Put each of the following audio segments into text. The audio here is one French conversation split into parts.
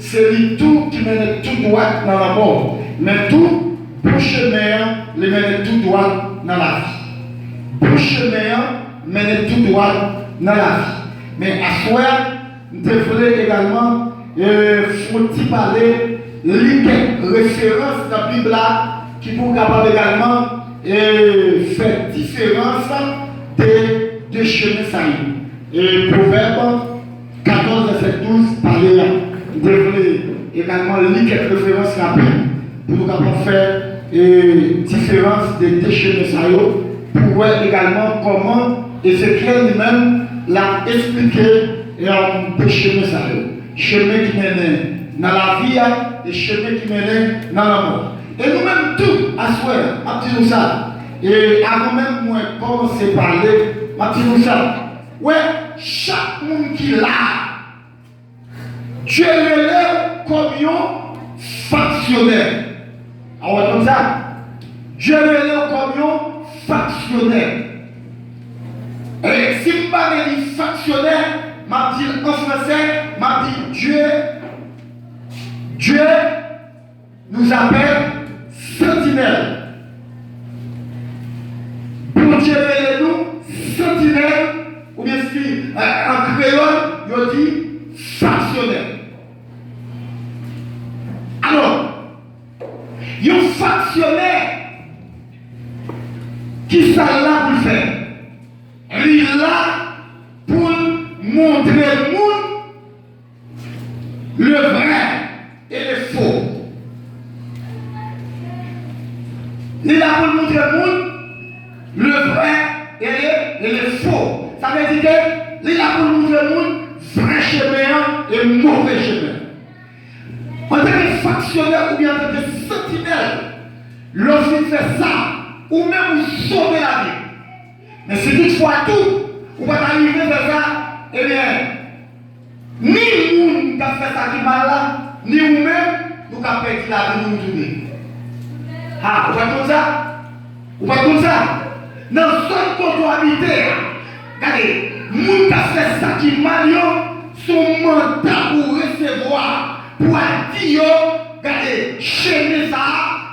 c'est lui tout qui mène tout droit dans la mort. Mais tout bon chemin les mène tout droit dans la vie. Bon chemin mène tout droit dans la vie. Mais à soi, nous devons également faut-il parler quelques références dans la Bible là, qui pour capable également faire différence de chemins ça. Et Proverbe 14, verset 12, parler là. Nous devons également lire quelques références rapides pour nous capables faire différence des deux chemins ça pour voir également comment Ézéchiel lui-même l'a expliqué des chemins ça. Chemin qui mène dans la vie et chemin qui mène dans la mort. Et nous-mêmes tout, à soi, à petit ça. Et avant même moi commencer à parler, à petit ça. Ouais, chaque monde qui l'a, Dieu relève comme un factionnaire. On va comme ça. Dieu relève comme un factionnaire. Et si je parle de factionnaire, m'a dit en français, m'a dit Dieu nous appelle sentinelle. Pour Dieu nous sentinelle, ou bien si en créole, il dit factionnaire. Alors, il y a un factionnaire qui ça là pour faire. Il est là pour montrer le monde le vrai et le faux. Il est là pour montrer le monde le vrai et le faux. Ça veut dire qu'il est là pour montrer le monde vrai chemin et mauvais chemin. En tant que factionnaire ou bien en tant que sentinelle, lorsqu'il fait ça, ou même vous sauvez la vie. Mais si toutefois tout, vous pouvez arriver à ça, eh bien, ni nous qui a fait ça qui mal là, ni vous-même, nous avons perdu la vie nous tourner. Ah, vous faites comme ça? Vous faites comme ça? Dans le seul côté habité, regardez, nous qui a fait ça qui mal, son mandat pour recevoir, pour dire, regardez, chemin ça,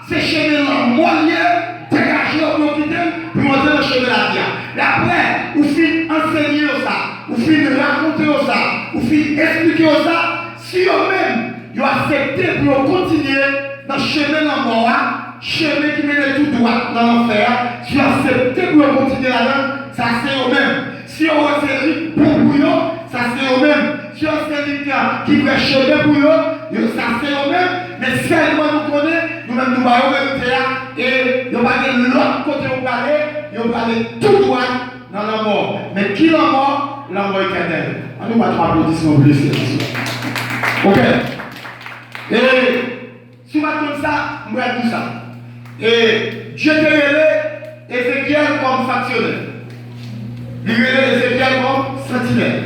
c'est chemin la moyen, dégager l'opportunité pour monter le chemin de la vie. Et après, vous finissez enseigner ça, vous finissez raconter ça, vous finissez expliquer ça, si eux-mêmes, ils ont accepté pour continuer dans le chemin de la mort, chemin qui mène tout droit dans l'enfer, si ils ont accepté pour continuer là-dedans, ça c'est eux-mêmes. Si on a fait pour eux, ça c'est eux-mêmes. Si on a fait qui fait chemin pour eux, ça c'est eux-mêmes. Mais seulement nous connaissons, nous-mêmes nous voyons même et nous parlons de l'autre côté où nous parlons tout droit dans la mort. Mais qui la mort? La mort éternelle. On nous va trois applaudissements pour laisser. Ok. Et si on va comme ça, on va tout ça. Et Dieu te relève Ézéchiel comme factionnaire. Il relève Ézéchiel comme sentinelle.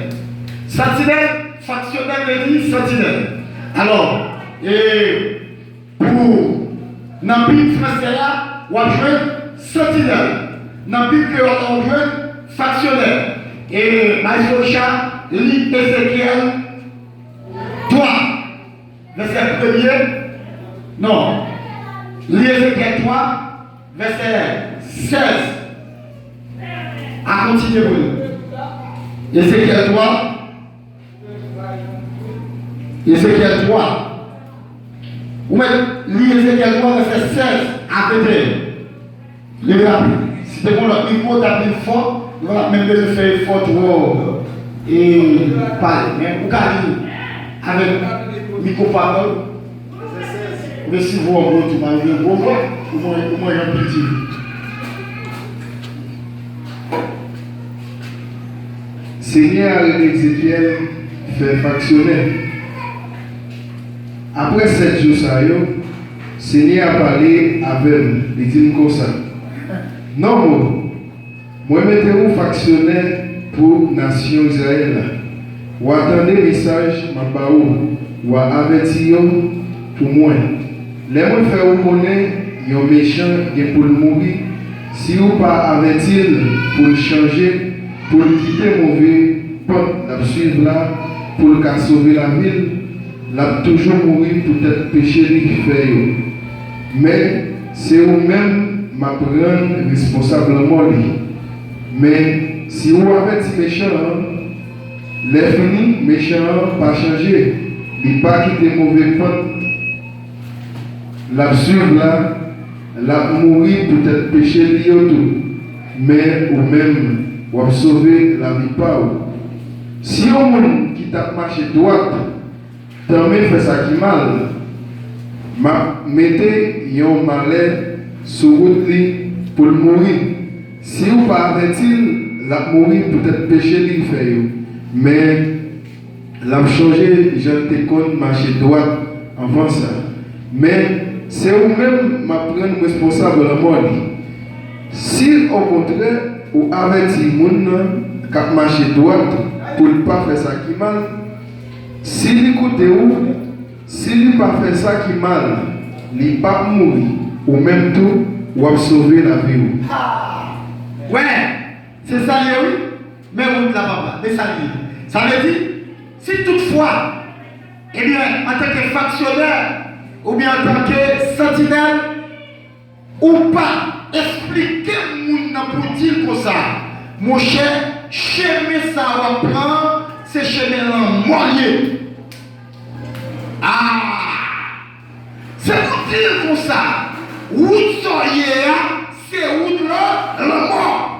Sentinelle, factionnaire veut dire sentinelle. Alors, et pour dans le Bible français là, on joue sentinelle. Dans le Bible on joue factionnaire. Et Maïsocha lit Ézéchiel 3, verset 1er. Non. Lit Ézéchiel 3, verset 16. À continuer pour nous. Ézéchiel 3. Ézéchiel 3. Vous mettez Ézéchiel 3, verset 16 à côté. Les rapide. Si c'est bon, le micro tape fort, il va même de faire fort et parler. Mais vous avez avec micro-parole, mais si vous en vous m'avez un beau voix, au moins un petit. Seigneur Ézéchiel fait factionnaire. Après 7 jours, Seigneur a parlé avec nous. Il dit comme ça. Non, moi mettez-vous factionnaire pour la nation Israël. Ou attendez le message, ma baou, ou avertir pour moi. Les gens faire vous connaître, ils sont méchants pour mourir. Si vous pas avertir pour changer, pour quitter mauvais pote, la suivre là, pour sauver la ville, l'a toujours mouru pour être péché qui fait. Mais c'est vous-même ma prendre responsablement. Mais si vous avez dit méchant, les finis méchants pas changé. Il pas quitté mauvais pente. L'absurde là, l'a mourir pour être péché lié tout. Mais ou même, ou a sauvé la vie pas. Si on monde qui t'a marché droite, t'en fait ça qui mal, mettez un malheur sur route pour mourir. Si vous pas il la mourir pour être péché qu'il fait. Mais l'a changé, je te compte marcher droite avant ça. Mais c'est vous-même ma prendre responsable de la mort. Si au contraire, vous avez dit moun qui marche droite pour ne pas faire ça qui mal, s'il écoute où, s'il ne pas faire ça qui mal, il ne pas mourir, ou même tout, ou à sauver la vie. Ouais, c'est ça, oui, mais vous ne l'avez pas, mais ça dit. Ça veut dire, si toutefois, eh bien, en tant que factionnaire, ou bien en tant que sentinelle, ou pas expliquer mon pour dire comme ça, mon cher, chemin ça va prendre, c'est chemin là, moyen. Ah! C'est pour dire comme ça, route soyez, c'est route là, la mort.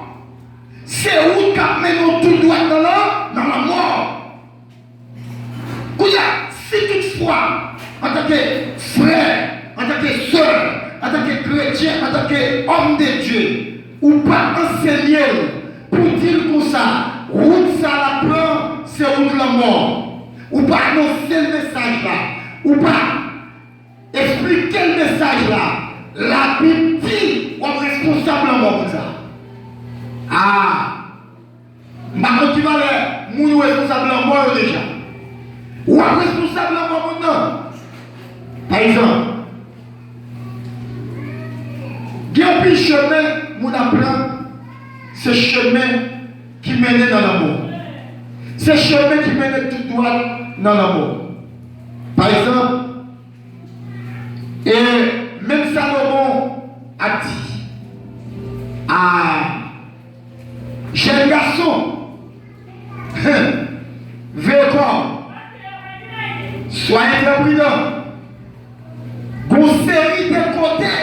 C'est route qui mène tout droit dans la mort. Si toutefois, en tant que frère, en tant que soeur, en tant que chrétien, en tant qu'homme de Dieu, ou pas enseigner pour dire comme ça, route ça la prend, c'est route la mort. Ou pas annoncer le message là, ou pas expliquer le message là. La Bible dit, on est responsablement pour ça. Ah! Maintenant, tu vas aller, nous responsablement déjà. Ou responsablement maintenant. Par exemple, il y a un chemin, mon apprend, ce chemin qui mène dans l'amour. Ce chemin qui mène tout droit dans l'amour. Par exemple, et même Salomon a dit à jeune garçon, véhicule, soyez très prudent. Une série de côtés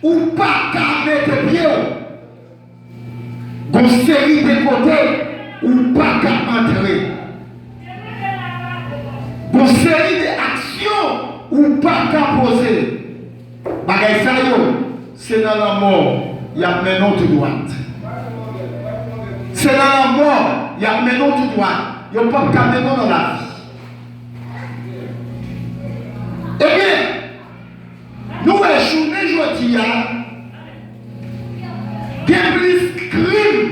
ou pas qu'à mettre pied. Une série de côtés ou pas qu'à entrer. Une série d'actions ou pas qu'à poser. Bagay sa yo, c'est dans la mort, il y a maintenant tout droit. C'est dans la mort, il y a maintenant tout droit. Il n'y a pas qu'à maintenant dans la vie. Eh bien, nous échouons aujourd'hui, il y a plus crime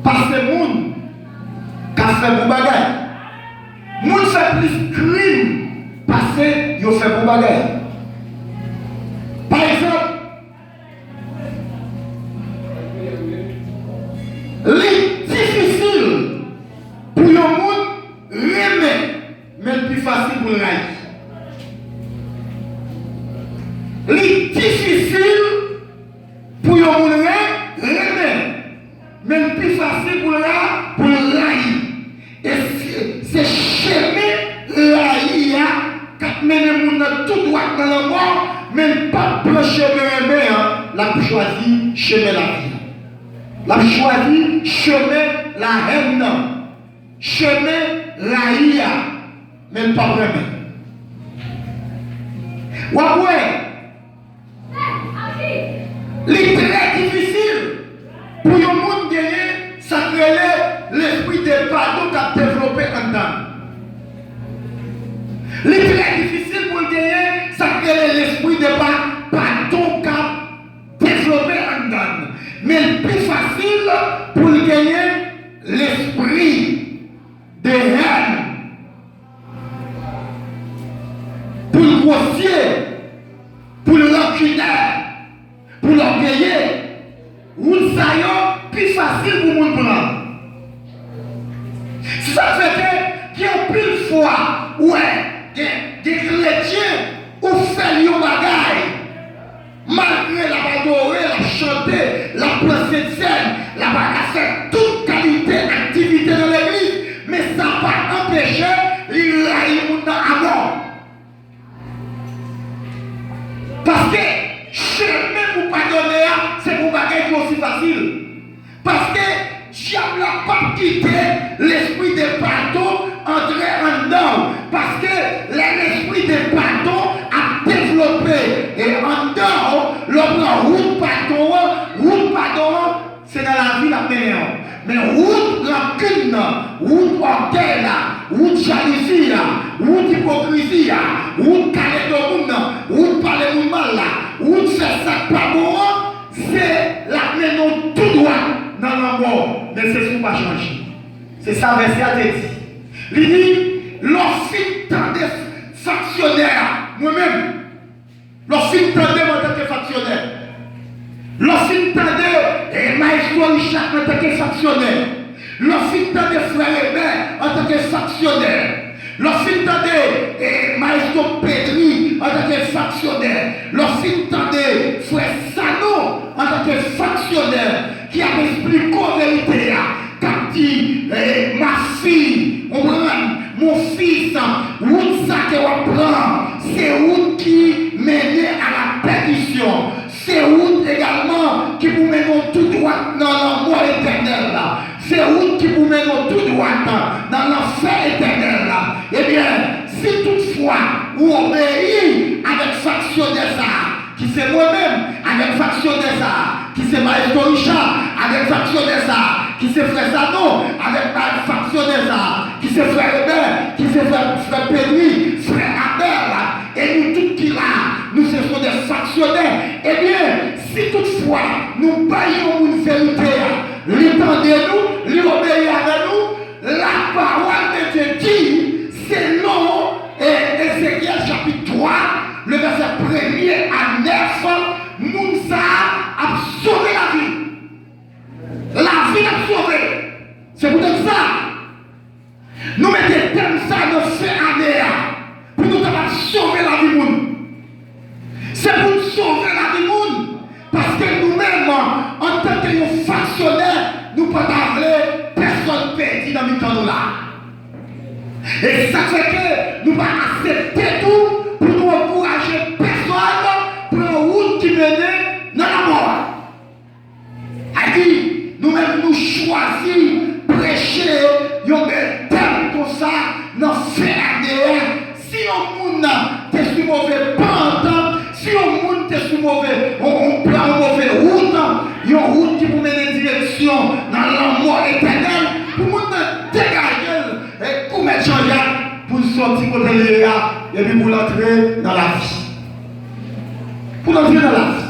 par ce monde qu'à faire pour bagay. Moun fait plus crime parce que fait pour bagay. Par exemple, c'est difficile pour le monde aimer, mais le plus facile pour le railler. C'est difficile pour le monde aimer, mais le plus facile pour le railler. Et c'est chemin railler qui mène le monde tout droit dans la mort. Même pas pour le chemin aimé, la choisi chemin la vie. La choisi chemin la haine. Chemin la ria. Même pas vraiment. Ouais. C'est très difficile pour le monde gagner, ça crée l'esprit de pardon qui a développé en dedans. C'est très difficile pour le gagner, ça crée l'esprit de pardon qui a développé en dedans. Mais le plus facile pour le gagner, l'esprit de haine. Pour le grossier, pour le lacunaire, pour l'orgueilleux. Route ça y plus facile pour le monde blanc. Ça fait qu'il y a plus de fois l'histoire, ouais, des chrétiens ou fait des bagailles. Malgré la adorer, la chanter, la placer de scène, la faire toute qualité d'activité dans l'église, mais ça n'a pas empêché l'Israël à mort. Parce que chemin pour pardonner, c'est pour bagaille qui est aussi facile. Parce que diable n'a pas quitté l'esprit de pardon, entrer en dedans. Parce que l'esprit de pardon a développé. Et en dedans, route pardon, c'est dans la vie la meilleure. Mais route rancune, route orgueil, route jalousie, route hypocrisie, route carré de monde, route parler de mal, route faire ça pas bon, c'est la maison tout droit dans la mort. Mais c'est ce qu'on va changer. C'est ça, verset à dit. Il dit, lorsqu'il tendait factionnaire, moi-même, lorsqu'il tendait en tant que factionnaire, lorsqu'il tendait maestro Richard en tant que factionnaire, lorsqu'il tendait frère Hébert en tant que factionnaire, lorsqu'il tendait maestro Pedri en tant que factionnaire, lorsqu'il tendait frère Sano en tant que factionnaire, qui a expliqué la vérité, quand dit ma fille, mon fils, route ça que on prend, c'est route qui mène à la perdition. C'est route également qui vous mène tout droit dans la mort éternelle. C'est route qui vous mène tout droit dans l'enfer éternel. Eh bien, si toutefois vous obéissez avec factionnaire ça, qui c'est moi-même, avec factionnaire ça, qui c'est Maestro Richard, avec factionnaire ça, qui c'est frère Sano, avec factionnaire ça, qui c'est frère Hébert, qui c'est frère Péry, frère Abel, et nous tous qui là, nous sommes des factionnaires. Eh bien, si toutefois nous baillons une vérité, l'étendez-nous, l'obéissez avec nous, la parole de Dieu dit, c'est non, Ézéchiel chapitre 3, le verset 1er à 9, Mounsa a sauvé la vie. La vie a sauvé. C'est pour ça. Nous mettons comme ça dans ce année pour nous sauver la vie monde. C'est pour nous sauver la vie monde. Parce que nous-mêmes, en tant que factionnaires, nous ne pouvons pas avoir personne perdue dans le temps là. Et ça fait que nous ne pouvons pas accepter tout pour nous encourager personne pour une route qui mène dans la mort. A-t-il, nous-mêmes nous choisissons prêcher un thème comme ça dans fait ADN. Si on monde est sur mauvais pente, si on monde est sur mauvais, on prend une mauvaise route, il y a une route qui vous mène en direction dans la mort éternelle, pour nous dégager et pour mettre changer, pour sortir côté Léa et puis pour l'entrer dans la vie. Pour l'entrer dans la vie.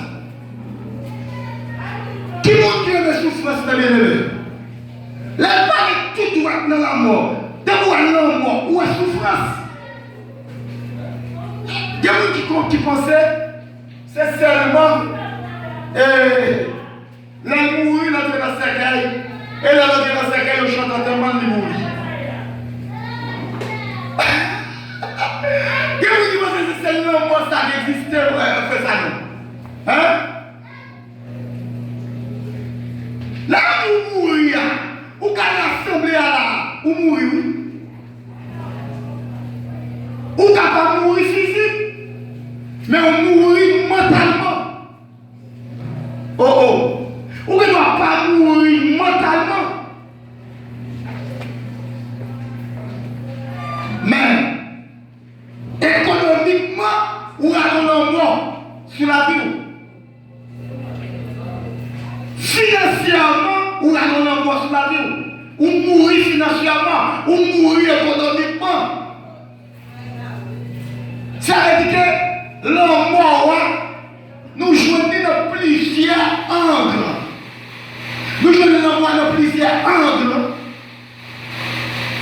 Qui montre qu'il y a des souffrances dans les élèves? Les balles tout droit dans la mort. D'abord dans la mort, où est souffrance? Il y a des gens qui pensaient c'est seulement les mourir dans le cercueil et là dans le cercueil, on chante tellement de mourir. Il y a des gens qui pensent que c'est seulement moi ça qui existe, fait ça non. Hein? Là où mourir, ou quand l'assemblée là, où mourir, ou quand pas mourir physique, mais on mourit mentalement. Oh, ou ne doit pas mourir mentalement. Mais économiquement, ou allons mort sur la vie. Financièrement, ou allons mort sur la vie. Ou mourir financièrement, ou mourir économiquement. Ça veut dire que l'homme mort, nous jouons dans plusieurs angles. Nous jouons dans plusieurs angles.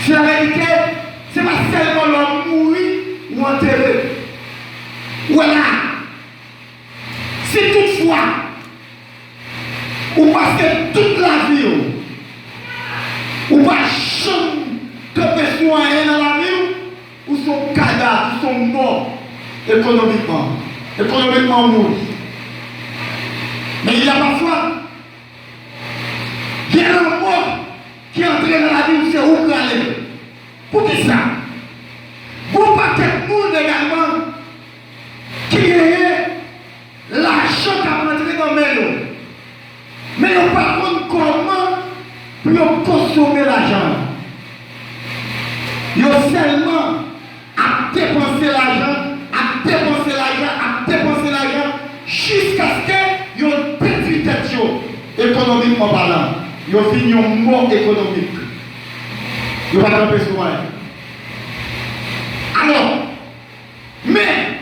Ça veut dire que ce n'est pas seulement l'homme mourir ou enterré. Voilà. Si toutefois, ou parce que toute la vie, ou pas chambre que personne dans la vie, sont morts économiquement. Économiquement morts. Mais il y a parfois il y a un mort qui entre dans la vie où c'est où vous allez. Pour qui ça? Vous partez de monde également qui est l'argent qui a rentré dans mes lots. Mais on ne pas contre comment pour consommer l'argent. Ils ont seulement à dépenser l'argent, jusqu'à ce qu'ils ont détruit tête économiquement parlant. Ils ont fini en mort économique. Ils ne vont pas tromper sur moi. Alors, mais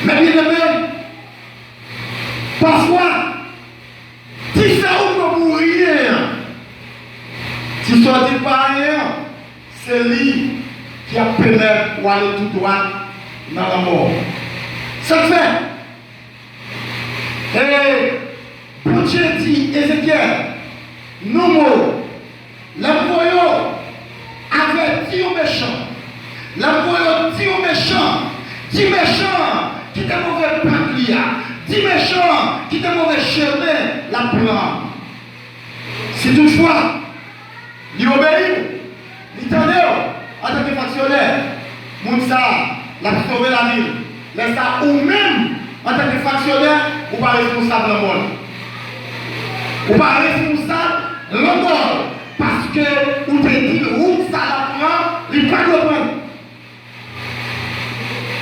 bien aimé, parfois, si ça ouvre pour rien, si ça ne dit pas rien, c'est lui qui a pénétré pour aller tout droit dans la mort. Ça fait. Et pour Dieu dit, Ézéchiel, nous mots, l'envoyant avait dit aux méchants, l'envoyant dit aux méchants, dit méchants qui étaient mauvais papier, dit méchants qui étaient mauvais chemin, la prendre. Si toutefois, il obéit, il tendait en tant que factionnaire, Mounsa, la sauver la ville. Mais ça, ou même en tant que factionnaire, ou pas responsable dans le monde. Ou pas responsable dans le monde. Parce que vous te dites, où ça la prend, il ne peut pas comprendre.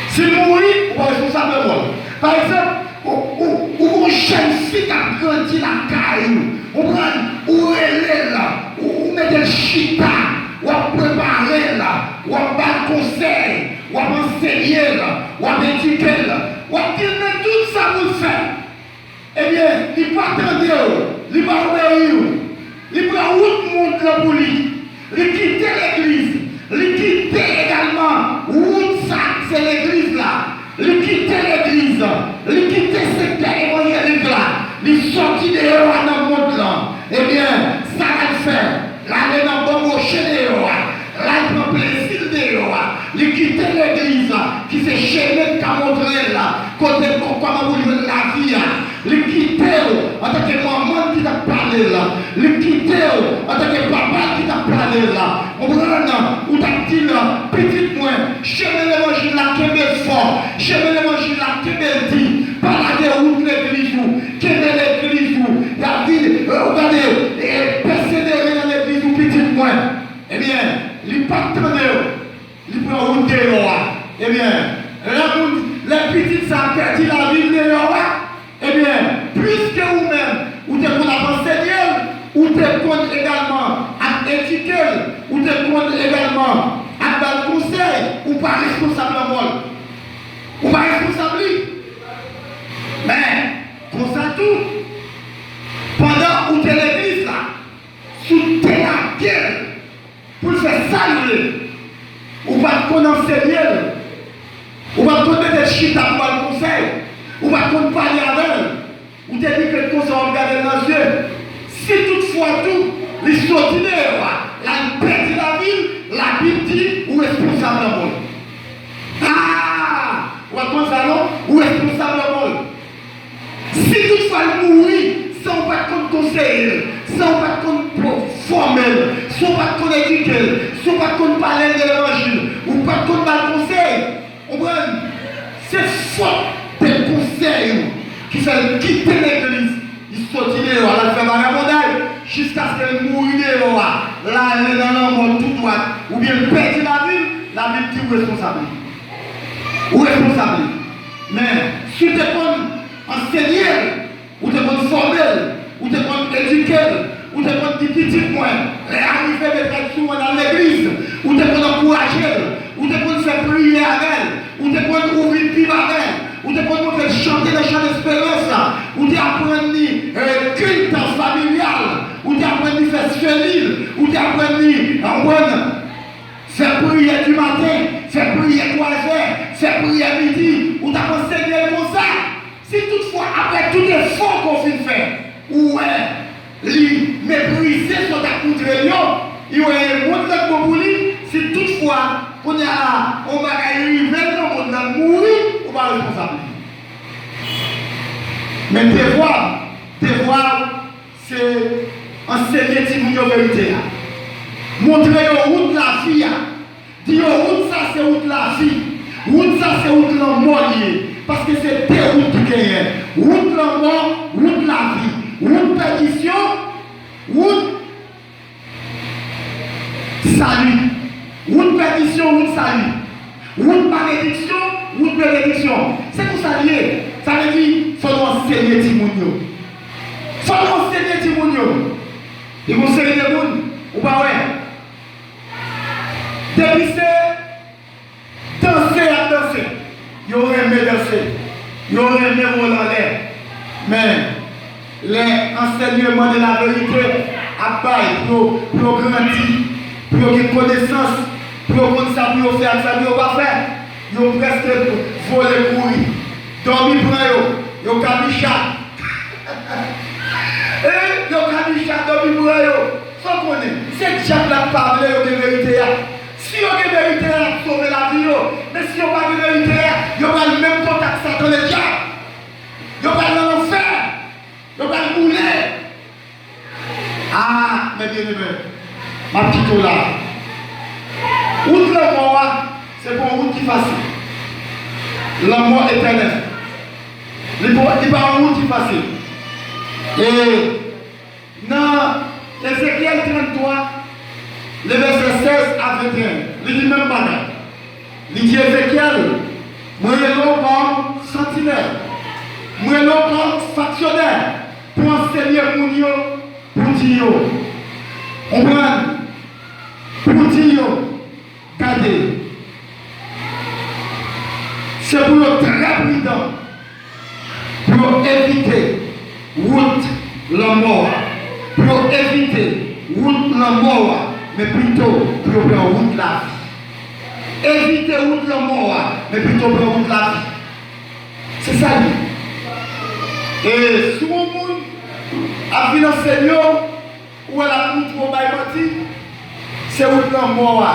Si vous mourrez, vous pas responsable dans le monde. Par exemple, ou jeune fille qui a grandi la caille, ou elle est là, ou mettez le chita, ou préparer là, ou faire conseil, ou enseigner là, ou éduquer là, ou dire tout ça vous le faire. Eh bien, il ne peut pas attendre, il ne peut pas obéir, il peut pas route là pour lui, il quitte l'église, il quitte également, route ça, c'est l'église là, il quitte l'église, il quitte ce secteur évangélique là, il sortit dehors dans le monde là. Eh bien, ça va le faire. Là, il n'a pas moché dehors. Là, il prend plaisir dehors. Il quitte l'église qui s'est chaîné de Camondrel là, côté comment vous jouez la vie. Il quitte en tant que maman qui t'a parlé là. Il quitte en tant que papa qui t'a parlé là. On prend ou t'as dit là, petit moins, chemin l'évangile là, qui est fort, chemin l'évangile là, qui est dit, par la déroute l'église ou, qui est l'église ou, la vie, regardez, persévérer dans l'église ou petit moins. Eh bien, il pas attendre, il prend route de l'or. Eh bien, les petites ça perdu la vie de l'or. Eh bien, puisque vous-même, vous êtes pour la enseigner, ou êtes contre également à éduquer, ou êtes contre également à dar conseil, ou pas responsable à moi. Ou pas responsable. Mais, comme ça tout, pendant où tu es l'église là, sous la guerre, pour faire saluer, ou pas qu'on enseigne, ou pas qu'on mette des chita pour le conseil, ou pas qu'on parle avec elle, ou te dit que qu'on s'en regarde dans les yeux. Si toutefois tout, les sortineurs, la perte de la ville, la Bible dit, ou responsable de monde. Ah! Ou à quoi ça non? Ou responsable de monde. Si toutefois il mourit, sans pas qu'on conseille, sans pas qu'on forme, sans pas qu'on éduque, sans pas qu'on parle de l'évangile, ou pas qu'on parle de conseil, on prend, c'est faute des conseils qui fait quitter l'église. Il sortit dehors, à la faire vagabondage, jusqu'à ce qu'elle mouille dehors, là elle est dans la mort tout droit, ou bien elle perd la vie dit responsable. Ou responsable. Mais si tu es enseigner, ou tu es formé, ou tu es éduqué, ou tu es petit point, et arriver peut-être souvent dans l'église, ou tu es encourager, ou tu es faire prier avec elle, ou tu es ouvrir une Bible avec elle, ou tu es chanter les chants d'espérance, ou tu apprends culte familial, ou tu apprends à faire chenille, ou tu apprends à faire prier du matin, faire prier 3 heures, faire prier midi, ou tu apprends à enseigner comme ça. Si toutefois, après tout effort qu'on fait, ou mépriser son accoutrement, il y a un monde de lui, si toutefois fois, on va arriver dans le monde, mourir, on va responsable. Mais devoir, c'est enseigner si vous avez vérité. Montrer aux route la vie. Dire aux route ça c'est route la vie. Route ça c'est route la mort. Parce que c'est deux routes qui gagnent. Route la mort, route la vie. Route perdition, route salut. Route perdition, route salut. Route malédiction, route bénédiction. C'est pour ça lié. Ça veut dire qu'il faut enseigner Timounio. Il faut enseigner Timounio. Il faut enseigner les gens. Ou pas ouais. Depuis c'est danser à danser. Ils auraient aimé danser. Ils auraient aimé voler en l'air. Mais les enseignements de la vérité à bail pour grandir, pour avoir connaissance, pour connaître ça, pour faire ça, pour pas faire. Ils ont presque volé courir. Dormi pour eux. Ils ont cabicha. Et ils ont cabicha dormi pour eux. Sans connaître. C'est Dieu qui a parlé de vérité. Si on a de vérité, on sauver la vie. Mais si on n'a pas de vérité, on va le même contact avec le diable. On va l'enfer. On va le bouler. Ah, mes bien-aimés, ma petite là. Outre la mort, c'est pour une route qui est facile. La mort éternelle. Il n'y a pas une route qui est facile. Et dans Ézéchiel 33, le verset 16 à 21, il dit même pas. Il dit Ézéchiel, moi je l'ai comme sentinelle, moi je l'ai comme factionnaire pour enseigner pour dire, on prend, pour dire, regardez, c'est pour le très prudent, pour éviter route la mort, pour éviter route la mort. Mais plutôt pour faire route la vie. Éviter route la mort, mais plutôt pour route la vie. C'est ça. Et si mon monde a vu l'enseignant ou elle a montré au bail, c'est route la mort.